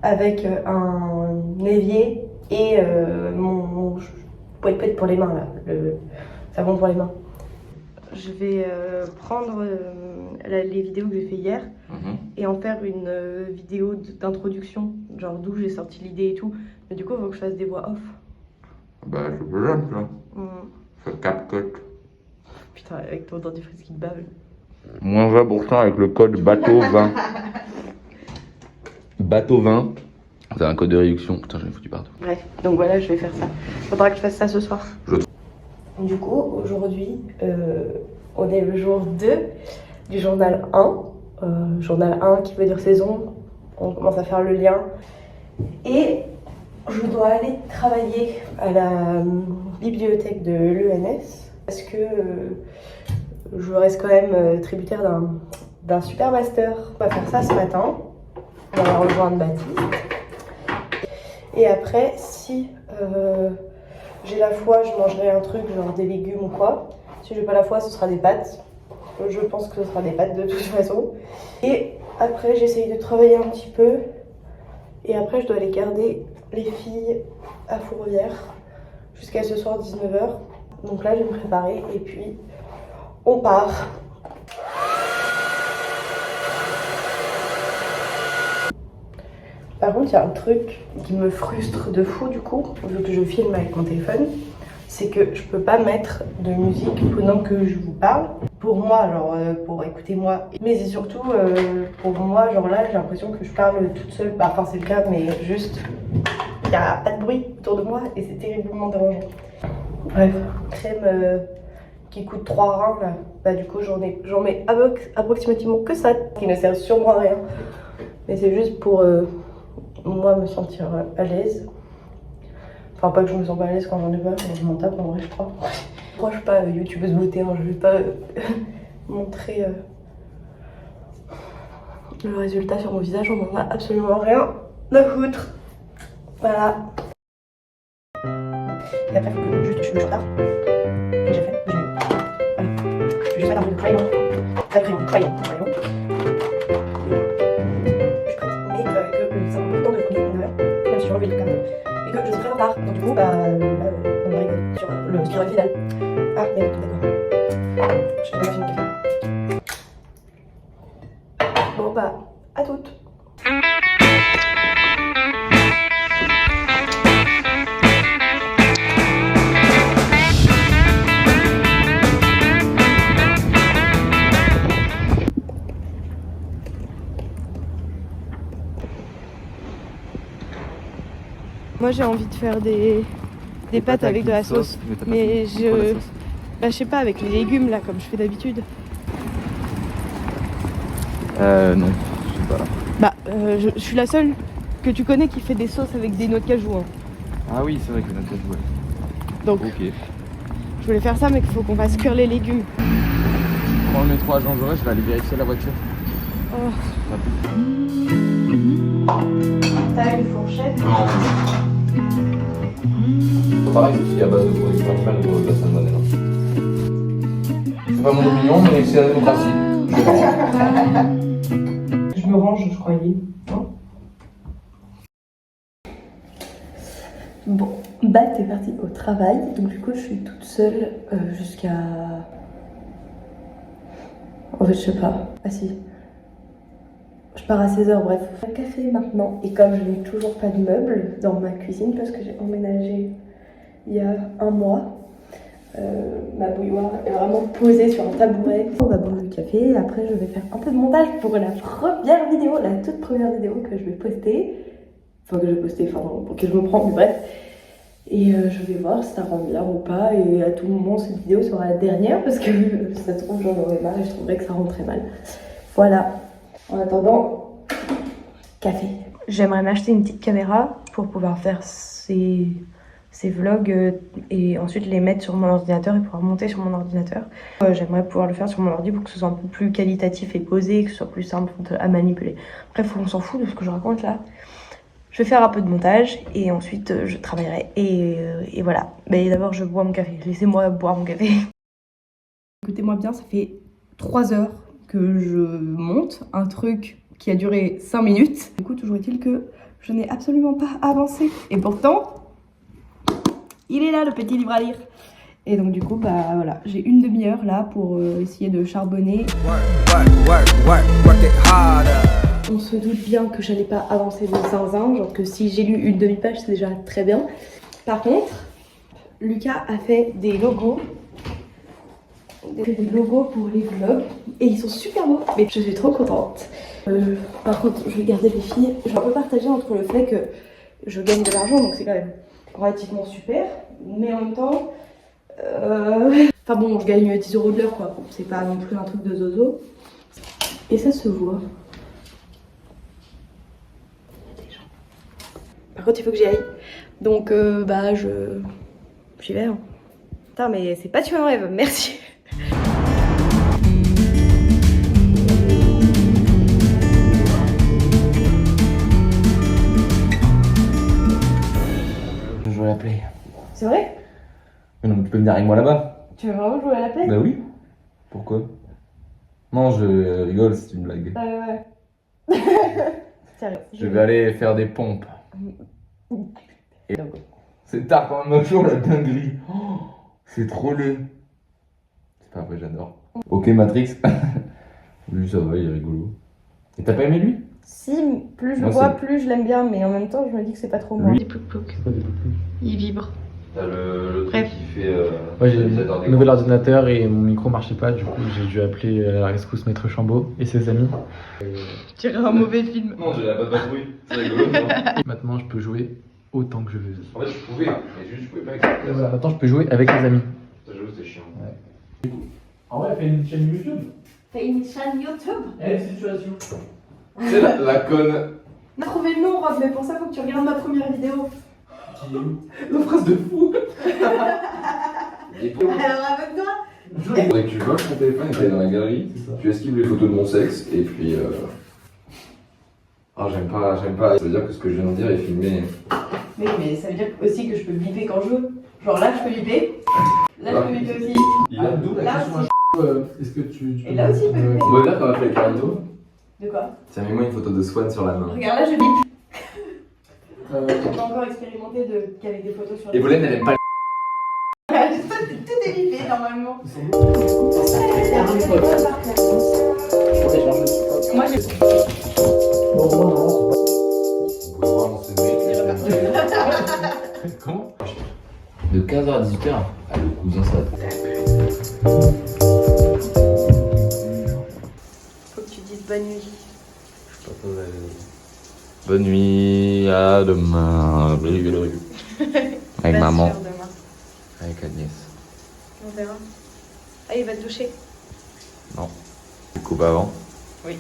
avec un évier et mon pouet-pouet pour les mains, là, le savon pour les mains. Je vais prendre les vidéos que j'ai fait hier et en faire une vidéo d'introduction, genre d'où j'ai sorti l'idée et tout. Mais du coup, il faut que je fasse des voix off. Bah, je peux jamais, ça. C'est CapCut. Putain, avec ton dentifrice qui te bave. Moins 20% avec le code BATEAU20. BATEAU20. C'est un code de réduction. Putain, j'en ai foutu partout. Bref, donc voilà, je vais faire ça. Faudra que je fasse ça ce soir. Du coup, aujourd'hui, on est le jour 2 du journal 1. Journal 1 qui veut dire saison. On commence à faire le lien. Et je dois aller travailler à la bibliothèque de l'ENS parce que je reste quand même tributaire d'un super master. On va faire ça ce matin. On va rejoindre Baptiste. Et après, si j'ai la foi, je mangerai un truc genre des légumes ou quoi. Si j'ai pas la foi, ce sera des pâtes. Je pense que ce sera des pâtes de toute façon. Et après, j'essaye de travailler un petit peu. Et après, je dois aller garder les filles à Fourvière jusqu'à ce soir 19h. Donc là, je vais me préparer et puis on part. Par contre, il y a un truc qui me frustre de fou du coup, vu que je filme avec mon téléphone, c'est que je peux pas mettre de musique pendant que je vous parle. Pour moi, genre pour écouter moi, mais c'est surtout pour moi, genre là, j'ai l'impression que je parle toute seule. Bah, enfin, c'est le cas, mais juste, il n'y a pas de bruit autour de moi et c'est terriblement dérangeant. Bref, crème qui coûte 3 reins là, bah du coup j'en mets approximativement que ça, qui ne sert sûrement à rien. Mais c'est juste pour moi me sentir à l'aise. Enfin, pas que je me sens pas à l'aise quand j'en ai pas, je m'en tape en vrai, je crois. Moi, je suis pas youtubeuse beauté, hein, je vais pas montrer le résultat sur mon visage, on n'en a absolument rien à foutre. Voilà. Et après, il faut que juste je me prépare. Et j'ai fait, j'ai mis. Voilà. Je vais juste mettre un peu de crayon. Pas de crayon, crayon. Je suis prête. Mais que c'est important de finir une heure, même si je enlevé le cadre. Et que je suis très en retard. Donc du coup, bah là, on rigole sur le speedrun final. Ah, mais d'accord. Je vais machine de café. Bon bah, à toutes. Moi j'ai envie de faire des pâtes avec de la sauce, mais je sais pas, avec les légumes là comme je fais d'habitude. Non, je sais pas là. Bah je suis la seule que tu connais qui fait des sauces avec des noix de cajou. Hein. Ah oui, c'est vrai que notre tête, ouais. Donc ok. Je voulais faire ça mais il faut qu'on fasse cuire les légumes. Prends le métro à Jean Jaurès, je vais aller vérifier la voiture. Oh. T'as une fourchette? Pareil, c'est aussi à base de production animale de la salmonelle. C'est pas mon opinion, mais c'est la démocratie. Je me range, je croyais. Non. Bon, bah t'es partie au travail, donc du coup je suis toute seule jusqu'à... En fait je sais pas, ah si. Je pars à 16h, bref. Un café maintenant, et comme je n'ai toujours pas de meubles dans ma cuisine parce que j'ai emménagé il y a 1 mois, ma bouilloire est vraiment posée sur un tabouret. On va boire le café et après je vais faire un peu de montage pour la première vidéo, la toute première vidéo que je vais poster. Enfin que je vais poster, enfin pour que je me prends, mais bref. Et je vais voir si ça rend bien ou pas, et à tout moment cette vidéo sera la dernière parce que ça se trouve j'en aurais marre et je trouverais que ça rend très mal. Voilà. En attendant, café. J'aimerais m'acheter une petite caméra pour pouvoir faire ces vlogs et ensuite les mettre sur mon ordinateur et pouvoir monter sur mon ordinateur. J'aimerais pouvoir le faire sur mon ordi pour que ce soit un peu plus qualitatif et posé, que ce soit plus simple à manipuler. Bref, on s'en fout de ce que je raconte là. Je vais faire un peu de montage et ensuite je travaillerai et voilà. Mais d'abord je bois mon café, laissez-moi boire mon café. Écoutez-moi bien, ça fait 3 heures que je monte un truc qui a duré 5 minutes. Du coup, toujours est-il que Je n'ai absolument pas avancé. Et pourtant, il est là, le petit livre à lire. Et donc du coup, bah voilà, j'ai une demi-heure là pour essayer de charbonner. On se doute bien que j'allais pas avancer de zinzin, genre que si j'ai lu une demi-page, c'est déjà très bien. Par contre, Lucas a fait des logos. Des logos pour les vlogs et ils sont super beaux. Mais je suis trop contente. Par contre, je vais garder les filles. Je vais un peu partager entre le fait que je gagne de l'argent, donc c'est quand même relativement super. Mais en même temps, enfin bon, je gagne 10 € de l'heure quoi. C'est pas non plus un truc de zozo. Et ça se voit. Il y a des gens. Par contre, il faut que j'y aille. Donc, bah, j'y vais. Hein. Putain, mais c'est pas tuer un rêve. Merci. Je joue à la play. C'est vrai? Mais non, tu peux venir avec moi là-bas. Tu veux vraiment jouer à la play? Bah oui. Pourquoi? Non, je rigole, c'est une blague. Ouais. Sérieux. Je vais aller faire des pompes. Et... C'est tard quand même, jour la dinguerie. Oh, c'est trop laid. C'est pas vrai, j'adore. Ok, Matrix. Lui, ça va, il est rigolo. Et t'as pas aimé lui? Si, plus je le Moi, vois, c'est- plus je l'aime bien, mais en même temps, je me dis que c'est pas trop moi. Lui- Des plouc-plouc. Il vibre. T'as le Bref. truc qui fait. Ouais, j'ai un nouvel ordinateur et mon micro marchait pas, du coup j'ai dû appeler à la rescousse Maître Chambaud et ses amis. Tu dirais un mauvais film. Non, j'ai la bonne patrouille. C'est rigolo, non? Maintenant je peux jouer autant que je veux. En fait, je pouvais, mais juste, je pouvais pas avec Et voilà, maintenant je peux jouer avec les amis. Ça joue, c'est chiant. Ah ouais, elle fait une chaîne YouTube. Fais une chaîne YouTube. Elle, situation. C'est la conne. On a trouvé le nom, Rob, mais pour ça, faut que tu regardes ma première vidéo. La phrase de fou. Alors, avec toi? Faudrait que tu bloques ton téléphone et t'ailles dans la galerie, tu esquives les photos de mon sexe et puis. Ah, j'aime pas. Ça veut dire que ce que je viens de dire est filmé. Oui, mais ça veut dire aussi que je peux biper quand je veux. Genre là, je peux biper. Là, je peux biper aussi. Il a d'où Là aussi. Est-ce que tu Et là aussi, il peut biper. On va dire qu'on a fait avec Carito. De quoi? Tiens, mets-moi une photo de Swan sur la main. Regarde, là, je bip. J'ai pas encore expérimenté qu'avec des photos sur Et Bolène, elle aime pas. Tout est bipé normalement. Moi, j'ai. On pouvait voir mon CV. Comment? De 15h à 18h. Ah, le cousin, ça va. Faut que tu dises bonne nuit. Bonne nuit, à demain. Avec maman. Pas sûr demain. Avec Agnès. On verra. Ah, il va te doucher. Non. Tu coupes avant? Oui.